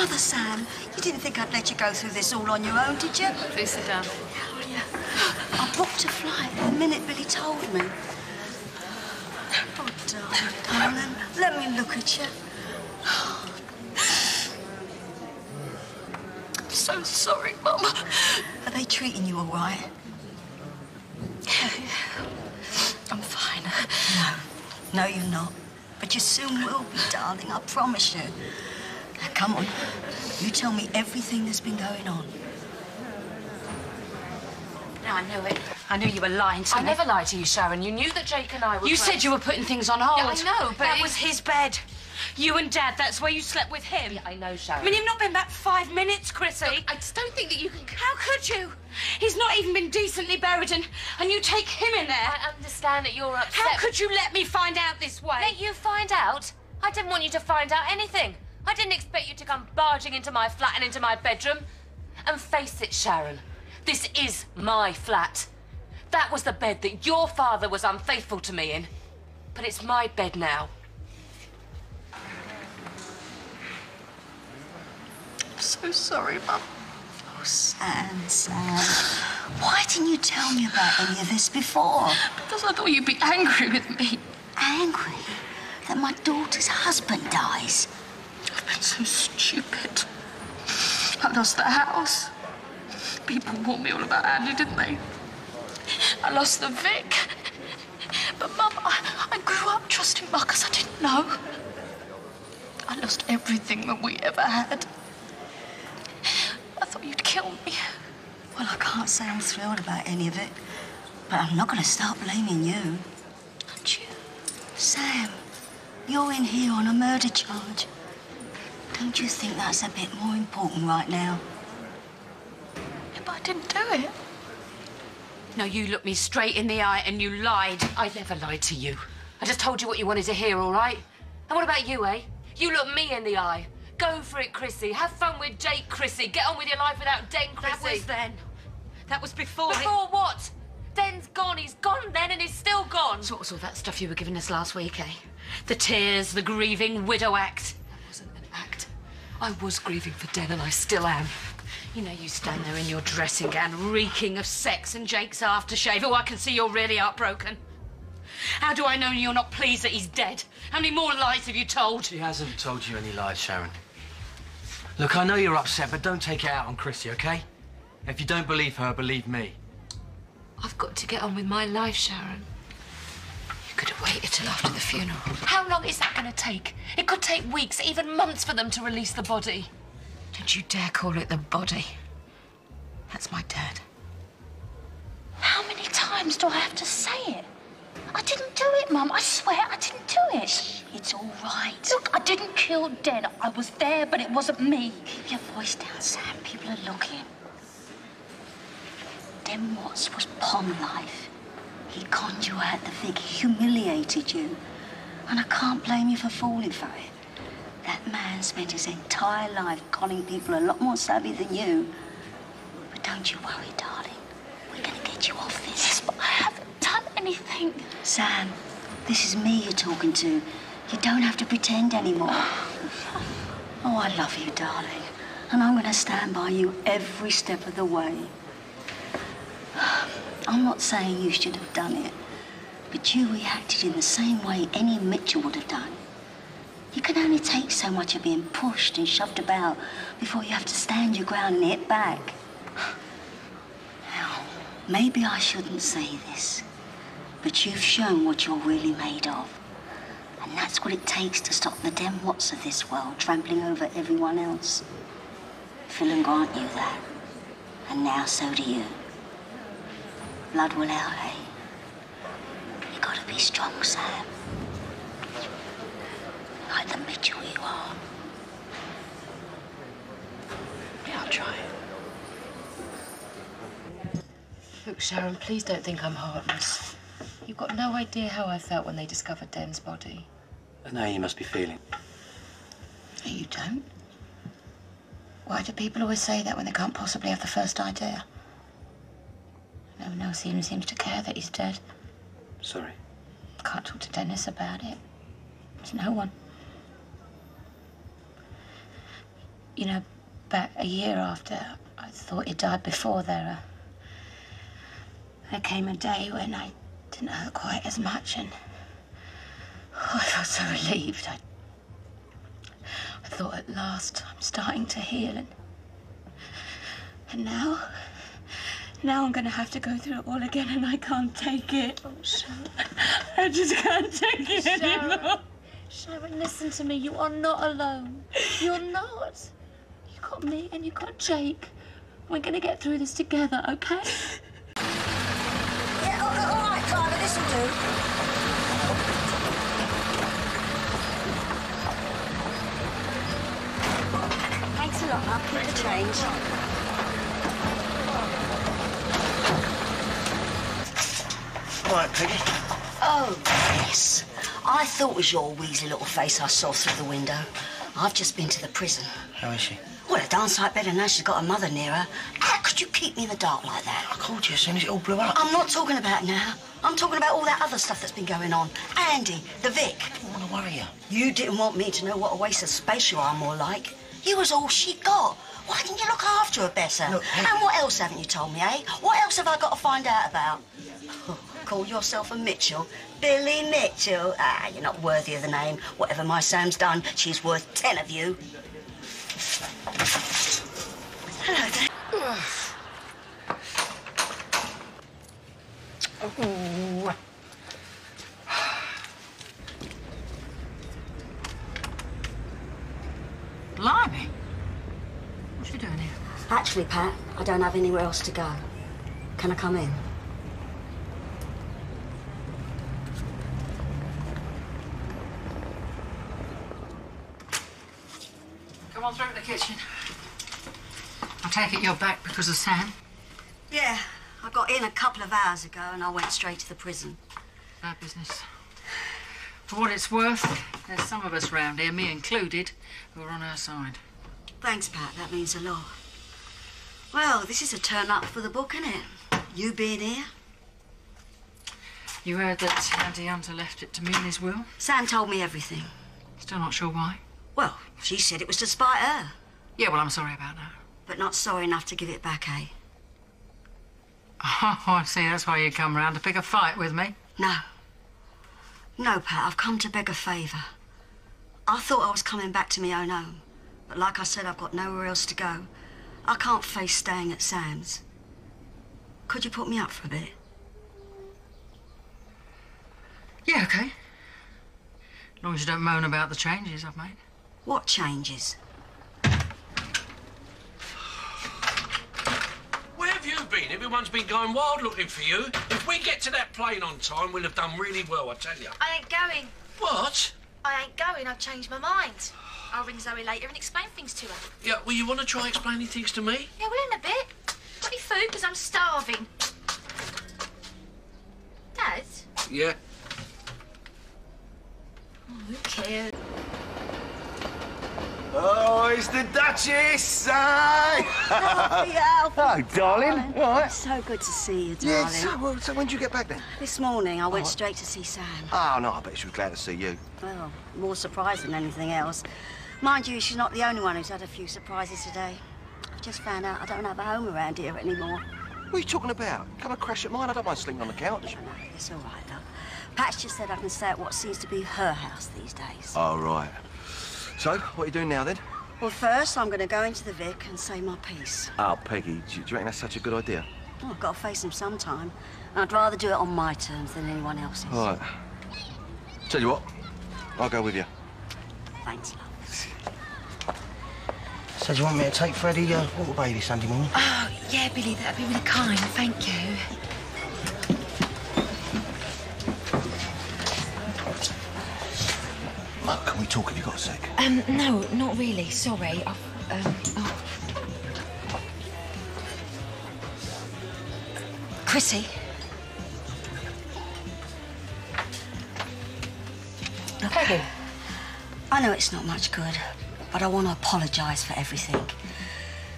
Mother, Sam, you didn't think I'd let you go through this all on your own, did you? Please sit down. Oh, yeah. I booked a flight the minute Billy told me. Oh, darling, let me look at you. I'm so sorry, Mum. Are they treating you all right? I'm fine. No, you're not. But you soon will be, darling, I promise you. Now, come on. You tell me everything that's been going on. No, I knew it. I knew you were lying to me. I never lied to you, Sharon. You knew that Jake and I were... You said you were putting things on hold. Yeah, I know, but... That was his bed. You and Dad, that's where you slept with him. Yeah, I know, Sharon. I mean, you've not been back 5 minutes, Chrissie. Look, I just don't think that you can... How could you? He's not even been decently buried and you take him in there. I understand that you're upset. How could you let me find out this way? Let you find out? I didn't want you to find out anything. I didn't expect you to come barging into my flat and into my bedroom. And face it, Sharon, this is my flat. That was the bed that your father was unfaithful to me in. But it's my bed now. I'm so sorry, Mum. Oh, Sam. Why didn't you tell me about any of this before? Because I thought you'd be angry with me. Angry? That my daughter's husband dies? I've been so stupid. I lost the house. People warned me all about Andy, didn't they? I lost the Vic. But, Mum, I grew up trusting Marcus. I didn't know. I lost everything that we ever had. I thought you'd kill me. Well, I can't say I'm thrilled about any of it, but I'm not going to start blaming you. Aren't you? Sam, you're in here on a murder charge. Don't you think that's a bit more important right now? Yeah, but I didn't do it. No, you looked me straight in the eye and you lied. I never lied to you. I just told you what you wanted to hear, all right? And what about you, eh? You looked me in the eye. Go for it, Chrissie. Have fun with Jake, Chrissie. Get on with your life without Den, Chrissie. That was then. That was before. Before what? Den's gone. He's gone then and he's still gone. So what was all that stuff you were giving us last week, eh? The tears, the grieving widow act. That wasn't an act. I was grieving for Den and I still am. You know, you stand there in your dressing gown, reeking of sex and Jake's aftershave. Oh, I can see you're really heartbroken. How do I know you're not pleased that he's dead? How many more lies have you told? She hasn't told you any lies, Sharon. Look, I know you're upset, but don't take it out on Chrissie, OK? If you don't believe her, believe me. I've got to get on with my life, Sharon. You could have waited till after the funeral. How long is that going to take? It could take weeks, even months for them to release the body. Don't you dare call it the body. That's my dad. How many times do I have to say it? I didn't do it, Mum. I swear I didn't do it. It's all right. Look, I didn't kill Den. I was there, but it wasn't me. Keep your voice down, Sam. People are looking. Den Watts was pond life. He conned you out the Vic, humiliated you. And I can't blame you for falling for it. That man spent his entire life conning people a lot more savvy than you. But don't you worry, darling. We're going to get you off this. Yes, but I haven't done anything. Sam, this is me you're talking to. You don't have to pretend anymore. Oh, I love you, darling. And I'm going to stand by you every step of the way. I'm not saying you should have done it, but you reacted in the same way any Mitchell would have done. You can only take so much of being pushed and shoved about before you have to stand your ground and hit back. Now, maybe I shouldn't say this, but you've shown what you're really made of. And that's what it takes to stop the Den Watts of this world trampling over everyone else. Phil and Grant knew that. And now so do you. Blood will out, eh? You gotta be strong, Sam. Like the Mitchell you are. Yeah, I'll try. Look, Sharon, please don't think I'm heartless. You've got no idea how I felt when they discovered Den's body. I know you must be feeling. No, you don't. Why do people always say that when they can't possibly have the first idea? No one else even seems to care that he's dead. Sorry. Can't talk to Dennis about it. There's no one. You know, about a year after I thought he died before there came a day when I didn't hurt quite as much, and I felt so relieved. I thought at last I'm starting to heal, and now I'm going to have to go through it all again, and I can't take it. Oh, Sharon, I just can't take it anymore. Sharon, listen to me. You are not alone. You're not. You got me and you got Jake. We're going to get through this together, okay? Yeah, all right, Clara, this'll do. Thanks a lot, I'll keep the change. All right, Peggy. Oh, yes. I thought it was your wheezy little face I saw through the window. I've just been to the prison. How is she? Well, a darn sight better now she's got her mother near her. How could you keep me in the dark like that? I called you as soon as it all blew up. I'm not talking about now. I'm talking about all that other stuff that's been going on. Andy, the Vic. I don't want to worry you. You didn't want me to know what a waste of space you are, more like. You was all she got. Why didn't you look after her better? Look, hey. And what else haven't you told me, eh? What else have I got to find out about? Oh, call yourself a Mitchell? Billy Mitchell? Ah, you're not worthy of the name. Whatever my Sam's done, she's worth 10 of you. Hello there. Oh. Blimey. What's she doing here? Actually, Pat, I don't have anywhere else to go. Can I come in? Come on through to the kitchen. I take it you're back because of Sam? Yeah, I got in a couple of hours ago and I went straight to the prison. Bad business. For what it's worth, there's some of us round here, me included, who are on her side. Thanks, Pat, that means a lot. Well, this is a turn up for the book, isn't it? You being here. You heard that Andy Hunter left it to me in his will? Sam told me everything. Still not sure why? Well, she said it was to spite her. Yeah, well, I'm sorry about that. But not sorry enough to give it back, eh? Oh, I see. That's why you come round to pick a fight with me. No. No, Pat, I've come to beg a favour. I thought I was coming back to my own home. But like I said, I've got nowhere else to go. I can't face staying at Sam's. Could you put me up for a bit? Yeah, OK. As long as you don't moan about the changes I've made. What changes? Where have you been? Everyone's been going wild looking for you. If we get to that plane on time, we'll have done really well, I tell you. I ain't going. What? I ain't going. I've changed my mind. I'll ring Zoe later and explain things to her. Yeah, well, you want to try explaining things to me? Yeah, well, in a bit. Got any food? Because I'm starving. Dad? Yeah. Oh, who cares? Oh, it's the Duchess! Hey! Oh, darling. All right. So good to see you, Yeah, darling. so when did you get back then? This morning I went straight to see Sam. Oh, no, I bet she was glad to see you. Well, more surprised than anything else. Mind you, she's not the only one who's had a few surprises today. I've just found out I don't have a home around here anymore. What are you talking about? Come and crash at mine. I don't mind sleeping on the couch. No, it's all right, though. Pat's just said I can stay at what seems to be her house these days. Oh, right. So, what are you doing now, then? Well, first, I'm going to go into the Vic and say my piece. Oh, Peggy, do you reckon that's such a good idea? Well, I've got to face him sometime. And I'd rather do it on my terms than anyone else's. All right. Tell you what, I'll go with you. Thanks, love. So, do you want me to take Freddie water baby Sunday morning? Oh, yeah, Billy, that'd be really kind. Thank you. Look, can we talk if you've got a sec? No, not really. Sorry. Chrissie. Peggy. I know it's not much good, but I want to apologise for everything.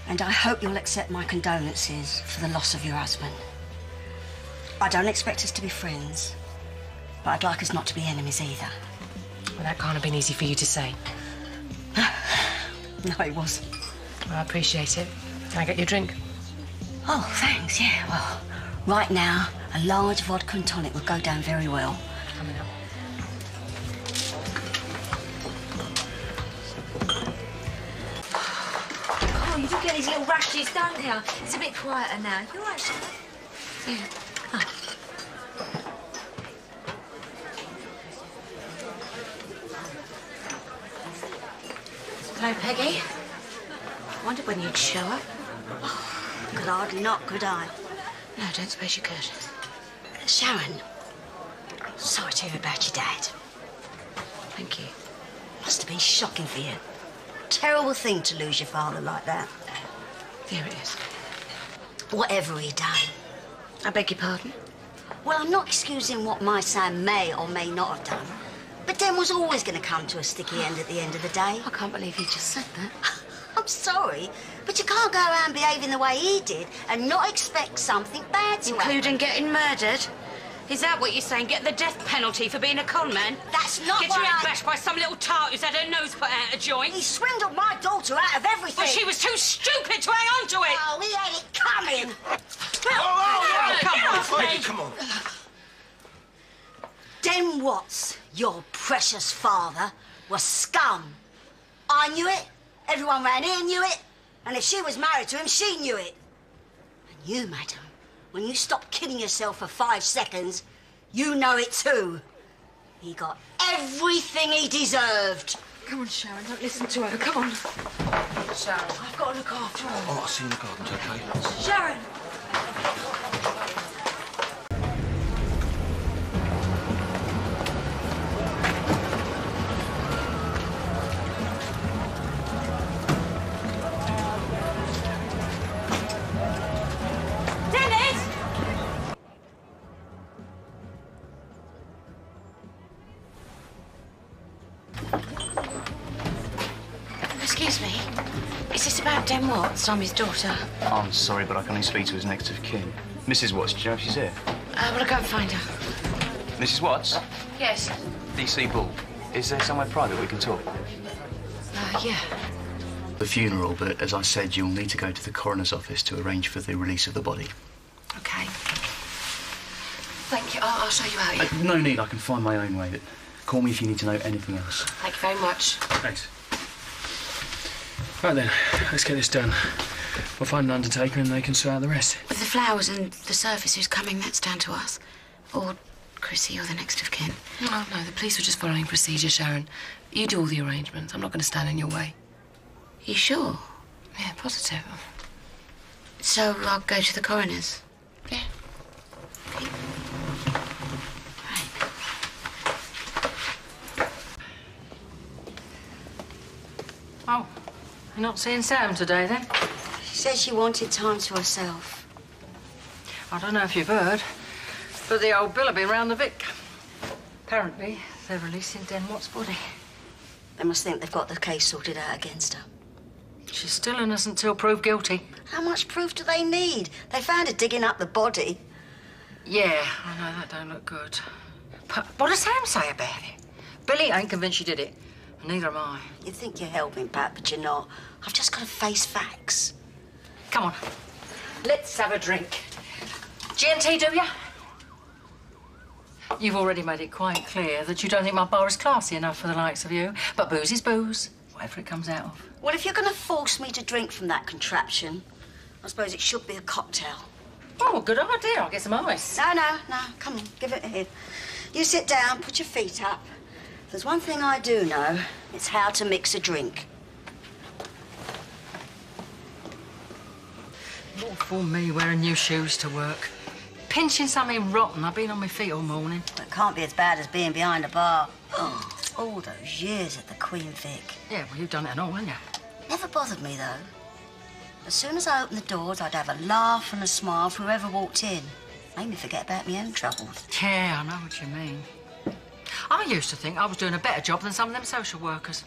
And I hope you'll accept my condolences for the loss of your husband. I don't expect us to be friends, but I'd like us not to be enemies either. Well, that can't have been easy for you to say. No, it wasn't. Well, I appreciate it. Can I get you a drink? Oh, thanks, yeah. Well, right now, a large vodka and tonic would go down very well. Coming up. Oh, you do get these little rushes, don't you? It's a bit quieter now. You all right, Sharon? Yeah. Oh. Hello, Peggy. I wondered when you'd show up. Oh, could hardly not, could I? No, I don't suppose you could. Sharon, sorry to hear about your dad. Thank you. Must have been shocking for you. Terrible thing to lose your father like that. Here it is. Whatever he done. I beg your pardon? Well, I'm not excusing what my son may or may not have done, but Den was always going to come to a sticky end at the end of the day. I can't believe you just said that. I'm sorry, but you can't go around behaving the way he did and not expect something bad to happen. Including getting murdered? Is that what you're saying? Get the death penalty for being a con man? That's not Get what your head I... bashed by some little tart who's had her nose put out of joint? He swindled my daughter out of everything. Well, she was too stupid to hang on to it! Oh, he had it coming. Come on. Den Watts, your precious father, was scum. I knew it. Everyone round here knew it. And if she was married to him, she knew it. And you, madam, when you stop kidding yourself for 5 seconds, you know it too. He got everything he deserved. Come on, Sharon, don't listen to her. Come on. Sharon. I've got to look after her. Oh, I'll see you in the gardens, OK? Sharon! Excuse me. Is this about Den Watts? I'm his daughter. I'm sorry, but I can only speak to his next of kin. Mrs. Watts, do you know if she's here? Well, I'll go and find her. Mrs. Watts? Yes. DC Ball. Is there somewhere private we can talk? Yeah. The funeral, but as I said, you'll need to go to the coroner's office to arrange for the release of the body. OK. Thank you. I'll show you out here. No need, I can find my own way. But call me if you need to know anything else. Thank you very much. Thanks. Right then, let's get this done. We'll find an undertaker and they can sort out the rest. With the flowers and the service who's coming, that's down to us. Or Chrissie or the next of kin. Oh, no, the police were just following procedure, Sharon. You do all the arrangements. I'm not going to stand in your way. You sure? Yeah, positive. So I'll go to the coroner's? Yeah. Okay. Oh, you're not seeing Sam today, then? She said she wanted time to herself. I don't know if you've heard, but the old bill have been round the Vic. Apparently, they're releasing Den Watts' body. They must think they've got the case sorted out against her. She's still innocent till proved guilty. How much proof do they need? They found her digging up the body. Yeah, I know that don't look good. But what does Sam say about it? Billy ain't convinced she did it, and neither am I. You think you're helping, Pat, but you're not. I've just got to face facts. Come on, let's have a drink. G&T, do ya? You've already made it quite clear that you don't think my bar is classy enough for the likes of you. But booze is booze, whatever it comes out of. Well, if you're going to force me to drink from that contraption, I suppose it should be a cocktail. Oh, good idea. I'll get some ice. No. Come on, give it here. You sit down, put your feet up. If there's one thing I do know, it's how to mix a drink. Not for me wearing new shoes to work. Pinching something rotten. I've been on my feet all morning. It can't be as bad as being behind a bar. Oh, all those years at the Queen Vic. Yeah, well, you've done it and all, haven't you? Never bothered me, though. As soon as I opened the doors, I'd have a laugh and a smile for whoever walked in. Made me forget about my own troubles. Yeah, I know what you mean. I used to think I was doing a better job than some of them social workers.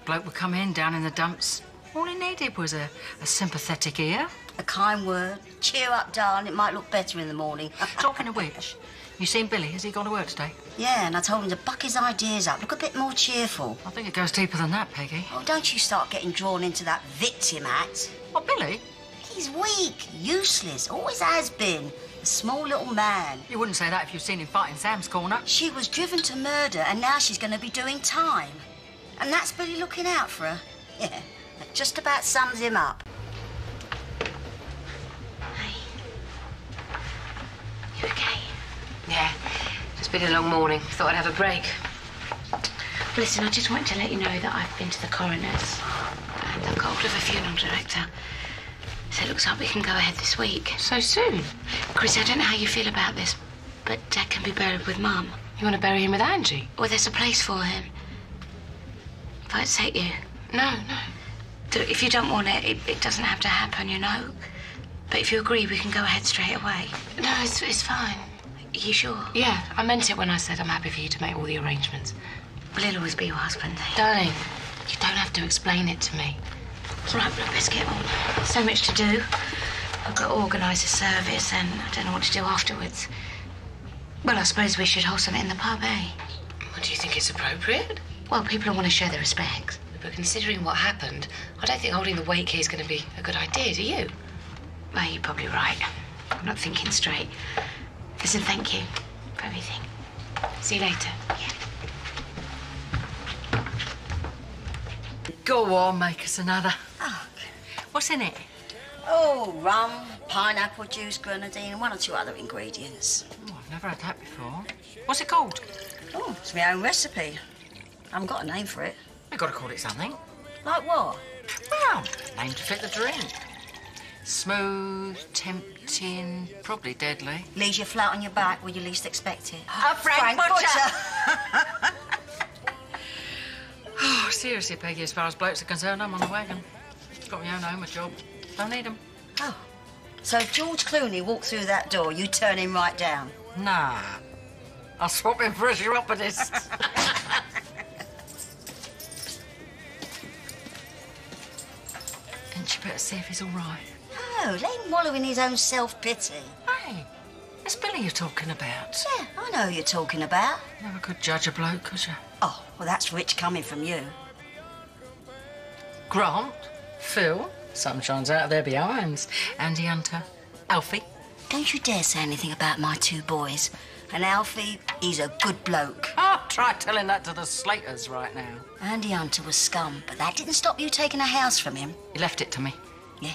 Bloke would come in down in the dumps, All he needed was a sympathetic ear. A kind word. Cheer up, darling. It might look better in the morning. Talking of which, you seen Billy? Has he gone to work today? Yeah, and I told him to buck his ideas up. Look a bit more cheerful. I think it goes deeper than that, Peggy. Oh, don't you start getting drawn into that victim act. What, Billy? He's weak, useless, always has been. A small little man. You wouldn't say that if you'd seen him fight in Sam's corner. She was driven to murder, and now she's going to be doing time. And that's Billy looking out for her. Yeah, that just about sums him up. Hey. You okay? Yeah. It's been a long morning. Thought I'd have a break. Listen, I just wanted to let you know that I've been to the coroner's and I've got hold of a funeral director. So it looks like we can go ahead this week. So soon? Chrissie, I don't know how you feel about this, but Dad can be buried with Mum. You want to bury him with Angie? Well, there's a place for him. If I'd take you. No. If you don't want it, it doesn't have to happen, you know. But if you agree, we can go ahead straight away. No, it's fine. Are you sure? Yeah, I meant it when I said I'm happy for you to make all the arrangements. Well, he'll always be your husband, eh? Darling, you don't have to explain it to me. Right, look, let's get on. So much to do. I've got to organise a service and I don't know what to do afterwards. Well, I suppose we should hold something in the pub, eh? Well, do you think it's appropriate? Well, people will want to show their respects. But considering what happened, I don't think holding the wake here is going to be a good idea, do you? Well, you're probably right. I'm not thinking straight. Listen, thank you for everything. See you later. Yeah. Go on, make us another. Oh. What's in it? Oh, rum, pineapple juice, grenadine, and one or two other ingredients. Oh, I've never had that before. What's it called? Oh, it's my own recipe. I haven't got a name for it. We've got to call it something. Like what? Well, name to fit the drink. Smooth, tempting, probably deadly. Leaves you flat on your back where you least expect it. A Frank Butcher! Oh, seriously, Peggy, as far as blokes are concerned, I'm on the wagon. Got my own home, a job. Don't need them. Oh. So if George Clooney walked through that door, you turn him right down? Nah. I'll swap him for a chiropodist. And you better see if he's all right. No, let him wallow in his own self-pity. Hey, it's Billy you're talking about. Yeah, I know who you're talking about. Never could judge a bloke, could you? Oh, well, that's rich coming from you. Grant, Phil, sun shines out of their behinds. Andy Hunter, Alfie. Don't you dare say anything about my two boys. And Alfie, he's a good bloke. Oh, try telling that to the Slaters right now. Andy Hunter was scum, but that didn't stop you taking a house from him. He left it to me. Yeah.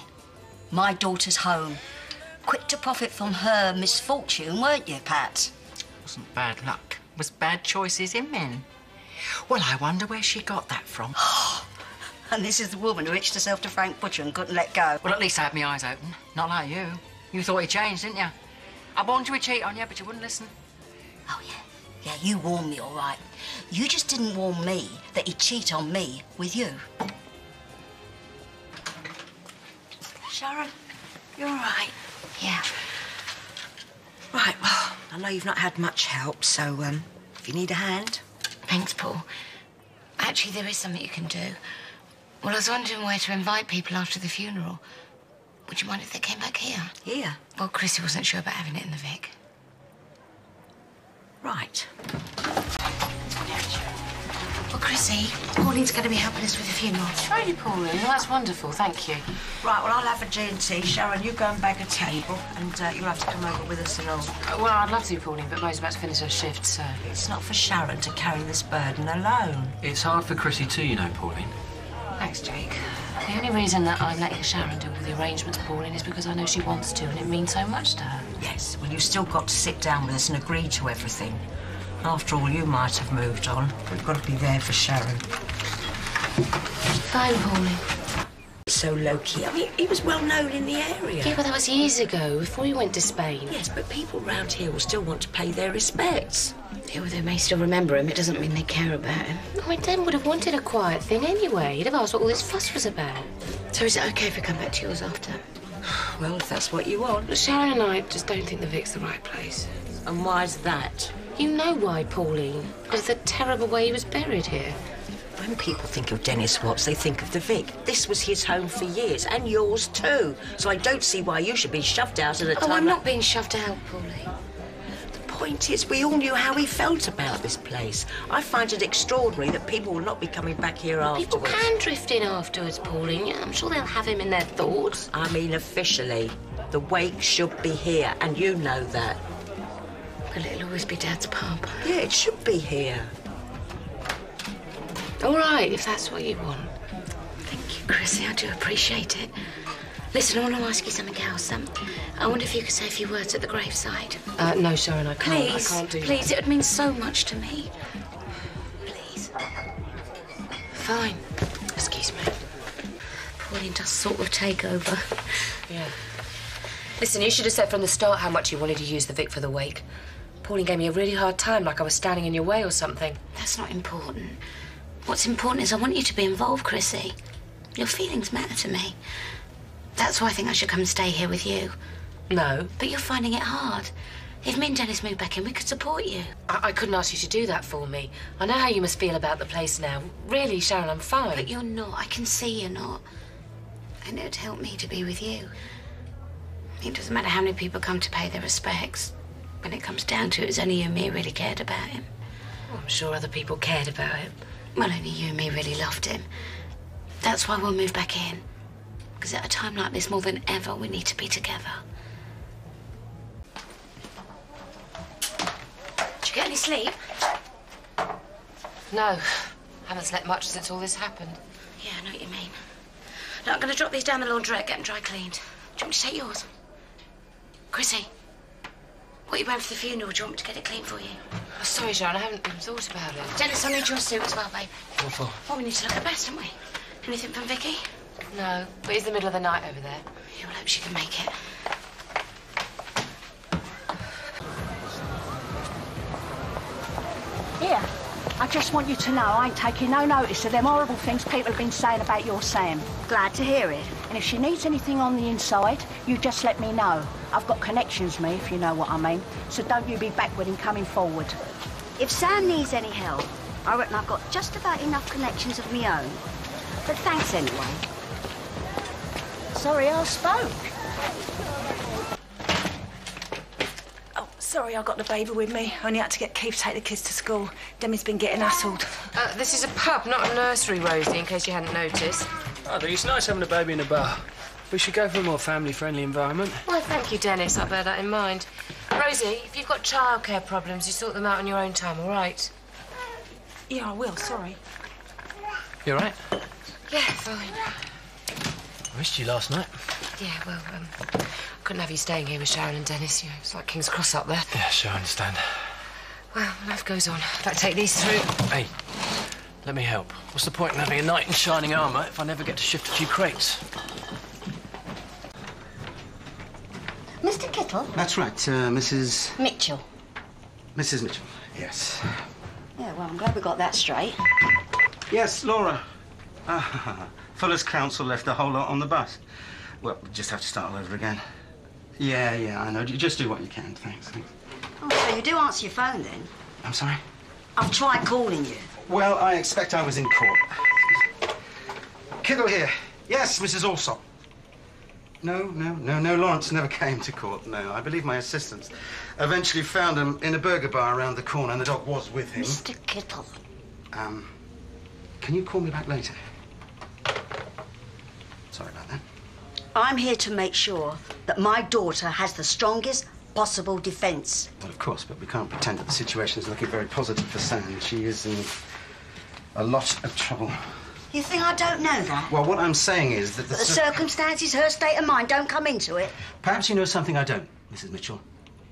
My daughter's home. Quick to profit from her misfortune, weren't you, Pat? Wasn't bad luck. It was bad choices in men. Well, I wonder where she got that from. And this is the woman who hitched herself to Frank Butcher and couldn't let go. Well, at least I had my eyes open. Not like you. You thought he changed, didn't you? I warned you he'd cheat on you, but you wouldn't listen. Oh, yeah. Yeah, you warned me, all right. You just didn't warn me that he'd cheat on me with you. Sharon, you're all right? Yeah. Right, well, I know you've not had much help, so, if you need a hand... Thanks, Paul. Actually, there is something you can do. Well, I was wondering where to invite people after the funeral. Would you mind if they came back here? Here? Well, Chrissie wasn't sure about having it in the Vic. Right. Well, Chrissie, Pauline's going to be helping us with the funeral. Really, Pauline? Well, that's wonderful, thank you. Right, well, I'll have a G&T. Sharon, you go and bag a table, and you'll have to come over with us and all. Well, I'd love to, Pauline, but Mo's about to finish her shift, so... It's not for Sharon to carry this burden alone. It's hard for Chrissie too, you know, Pauline. Thanks, Jake. The only reason that I'm letting Sharon do all the arrangements, Pauline, is because I know she wants to, and it means so much to her. Yes, well, you've still got to sit down with us and agree to everything. After all, you might have moved on. We've got to be there for Sharon. Fine, Pauline. So low-key. I mean, he was well known in the area. Yeah, but that was years ago, before he went to Spain. Yes, but people round here will still want to pay their respects. Yeah, well, they may still remember him. It doesn't mean they care about him. I mean, Dan would have wanted a quiet thing anyway. He'd have asked what all this fuss was about. So is it OK if we come back to yours after? Well, if that's what you want. But Sharon and I just don't think the Vic's the right place. And why's that? You know why, Pauline. Because of the terrible way he was buried here. When people think of Dennis Watts, they think of the Vic. This was his home for years, and yours too. So I don't see why you should be shoved out at a time... Oh, I'm not being shoved out, Pauline. The point is, we all knew how he felt about this place. I find it extraordinary that people will not be coming back here afterwards. People can drift in afterwards, Pauline. I'm sure they'll have him in their thoughts. I mean, officially. The wake should be here, and you know that. But it'll always be Dad's pub. Yeah, it should be here. All right, if that's what you want. Thank you, Chrissie. I do appreciate it. Listen, I want to ask you something else. I wonder if you could say a few words at the graveside. No, Sharon, I can't. Please, I can't do please. that. It would mean so much to me. Please. Fine. Excuse me. Pauline does sort of take over. Yeah. Listen, you should have said from the start how much you wanted to use the Vic for the wake. Pauline gave me a really hard time, like I was standing in your way or something. That's not important. What's important is I want you to be involved, Chrissie. Your feelings matter to me. That's why I think I should come and stay here with you. No. But you're finding it hard. If me and Dennis move back in, we could support you. I couldn't ask you to do that for me. I know how you must feel about the place now. Really, Sharon, I'm fine. But you're not. I can see you're not. And it'd help me to be with you. It doesn't matter how many people come to pay their respects. When it comes down to it, it's only you and me who really cared about him. Well, I'm sure other people cared about him. Well, only you and me really loved him. That's why we'll move back in. Because at a time like this, more than ever, we need to be together. Did you get any sleep? No. Haven't slept much since all this happened. Yeah, I know what you mean. Look, I'm going to drop these down the laundrette, get them dry cleaned. Do you want me to take yours? Chrissie, what are you wearing for the funeral? Do you want me to get it clean for you? Oh, sorry, Sharon, I haven't even thought about it. Dennis, I need your suit as well, babe. What for? Well, we need to look at best, don't we? Anything from Vicky? No, but it's the middle of the night over there. You'll hope she can make it. Here, I just want you to know I ain't taking no notice of them horrible things people have been saying about your Sam. Glad to hear it. And if she needs anything on the inside, you just let me know. I've got connections, me, if you know what I mean. So don't you be backward in coming forward. If Sam needs any help, I reckon I've got just about enough connections of my own. But thanks anyway. Sorry I spoke. Oh, sorry I got the baby with me. Only had to get Keith to take the kids to school. Demi's been getting hassled. This is a pub, not a nursery, Rosie, in case you hadn't noticed. I think it's nice having a baby in a bar. We should go for a more family-friendly environment. Well, thank you, Dennis. I'll bear that in mind. Rosie, if you've got childcare problems, you sort them out on your own time, all right? Yeah, I will, sorry. You all right? Yeah, fine. I missed you last night. Yeah, well, couldn't have you staying here with Sharon and Dennis. You know, it's like King's Cross up there. Yeah, sure, I understand. Well, life goes on. Better take these through. Hey, let me help. What's the point in having a knight in shining armour if I never get to shift a few crates? Mr. Kittle? That's right, Mrs... Mitchell. Mrs. Mitchell, yes. Yeah, well, I'm glad we got that straight. Yes, Laura. Fuller's Council left the whole lot on the bus. Well, we just have to start all over again. Yeah, I know. Just do what you can, thanks. Oh, so you do answer your phone, then? I'm sorry? I've tried calling you. Well, I expect I was in court. Kittle here. Yes, Mrs. Alsop. No, Lawrence never came to court, no. I believe my assistants eventually found him in a burger bar around the corner, and the dog was with him. Mr. Kittle. Can you call me back later? Sorry about that. I'm here to make sure that my daughter has the strongest possible defence. Well, of course, but we can't pretend that the situation is looking very positive for Sam. She is in a lot of trouble. You think I don't know that? Well, what I'm saying is that The circumstances, her state of mind, don't come into it. Perhaps you know something I don't, Mrs. Mitchell.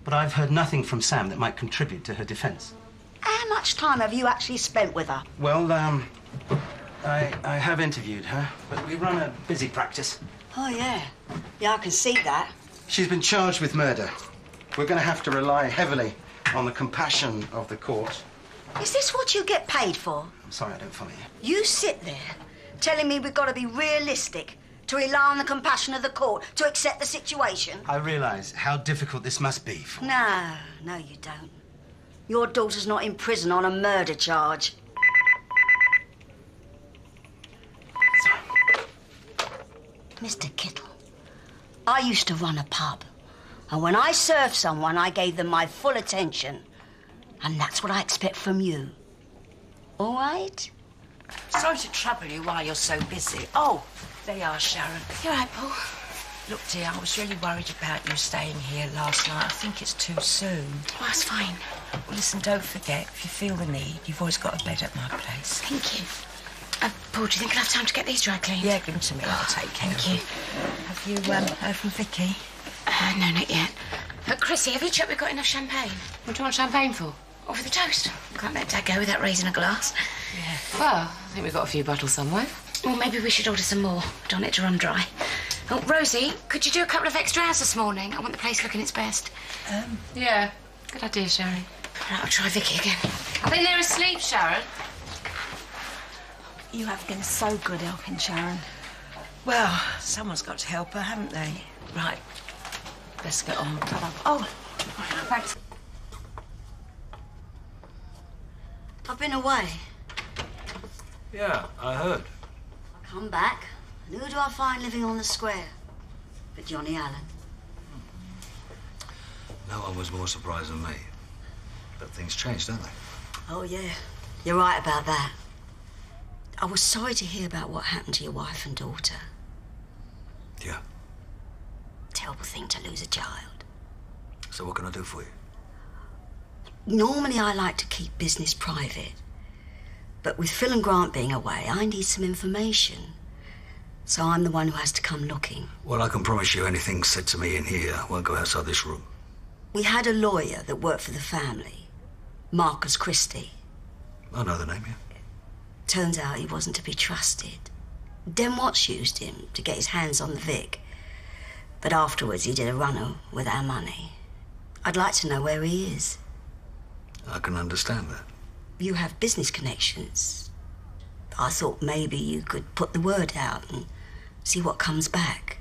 But I've heard nothing from Sam that might contribute to her defence. How much time have you actually spent with her? Well, I have interviewed her, but we run a busy practice. Oh, yeah. Yeah, I can see that. She's been charged with murder. We're going to have to rely heavily on the compassion of the court. Is this what you get paid for? I'm sorry, I don't follow you. You sit there telling me we've got to be realistic, to rely on the compassion of the court, to accept the situation? I realise how difficult this must be for... No, you don't. Your daughter's not in prison on a murder charge. Mr. Kittle, I used to run a pub. And when I served someone, I gave them my full attention. And that's what I expect from you. All right? Sorry to trouble you while you're so busy. Oh, there you are, Sharon. You all right, Paul? Look, dear, I was really worried about you staying here last night. I think it's too soon. Oh, it's fine. Well, listen, don't forget, if you feel the need, you've always got a bed at my place. Thank you. Paul, do you think I'll have time to get these dry cleaned? Yeah, give them to me. I'll take care of them. Have you heard from Vicky? No, not yet. Chrissie, have you checked we've got enough champagne? What do you want champagne for? Or for the toast? Can't let Dad go without raising a glass. Yeah. Well, I think we've got a few bottles somewhere. Well, maybe we should order some more. I don't want it to run dry. Oh, Rosie, could you do a couple of extra hours this morning? I want the place looking its best. Yeah. Good idea, Sharon. Right, I'll try Vicky again. I think they're asleep, Sharon. You have been so good helping Sharon. Well, someone's got to help her, haven't they? Right. Let's get on. Oh, Thanks. I've been away. Yeah, I heard. I come back, and who do I find living on the square? But Johnny Allen. No one was more surprised than me. But things change, don't they? Oh, yeah. You're right about that. I was sorry to hear about what happened to your wife and daughter. Yeah. Terrible thing to lose a child. So what can I do for you? Normally I like to keep business private. But with Phil and Grant being away, I need some information. So I'm the one who has to come looking. Well, I can promise you anything said to me in here won't go outside this room. We had a lawyer that worked for the family, Marcus Christie. I know the name, yeah. Turns out he wasn't to be trusted. Den Watts used him to get his hands on the Vic. But afterwards he did a runner with our money. I'd like to know where he is. I can understand that. You have business connections. I thought maybe you could put the word out and see what comes back.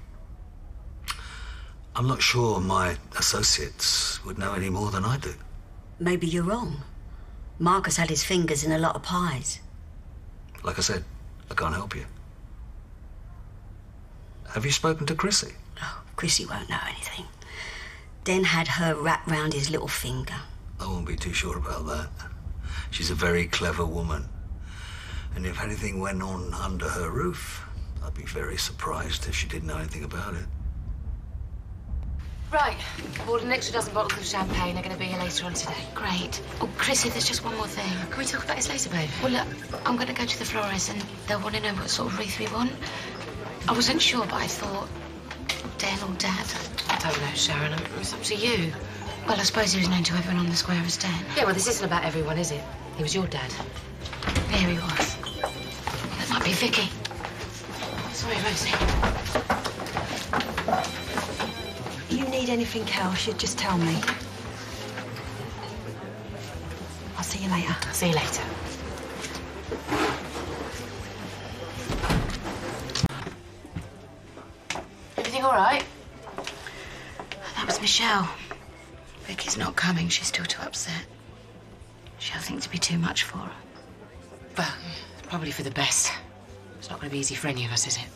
I'm not sure my associates would know any more than I do. Maybe you're wrong. Marcus had his fingers in a lot of pies. Like I said, I can't help you. Have you spoken to Chrissie? Oh, Chrissie won't know anything. Den had her wrapped round his little finger. I won't be too sure about that. She's a very clever woman. And if anything went on under her roof, I'd be very surprised if she didn't know anything about it. Right. I've ordered an extra dozen bottles of champagne. They're going to be here later on today. Great. Oh, Chrissie, there's just one more thing. Can we talk about this later, babe? Well, look, I'm going to go to the florist and they'll want to know what sort of wreath we want. I wasn't sure, but I thought Den or Dad. I don't know, Sharon. It's up to you. Well, I suppose he was known to everyone on the square as Den. Yeah, well, this isn't about everyone, is it? He was your dad. There he was. That might be Vicky. Sorry, Rosie. you need anything else, you just tell me. I'll see you later. See you later. Everything all right? That was Michelle. Vicky's not coming. She's still too upset. She'll think to be too much for her. Well, probably for the best. It's not going to be easy for any of us, is it?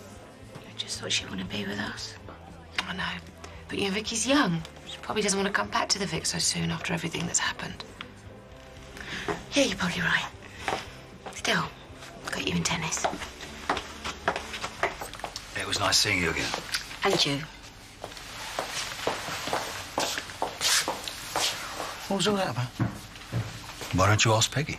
I just thought she'd want to be with us. I know. But, you know, Vicky's young. She probably doesn't want to come back to the Vic so soon after everything that's happened. Yeah, you're probably right. Still, got you in tennis. It was nice seeing you again. And you. What was all that about? Why don't you ask Peggy?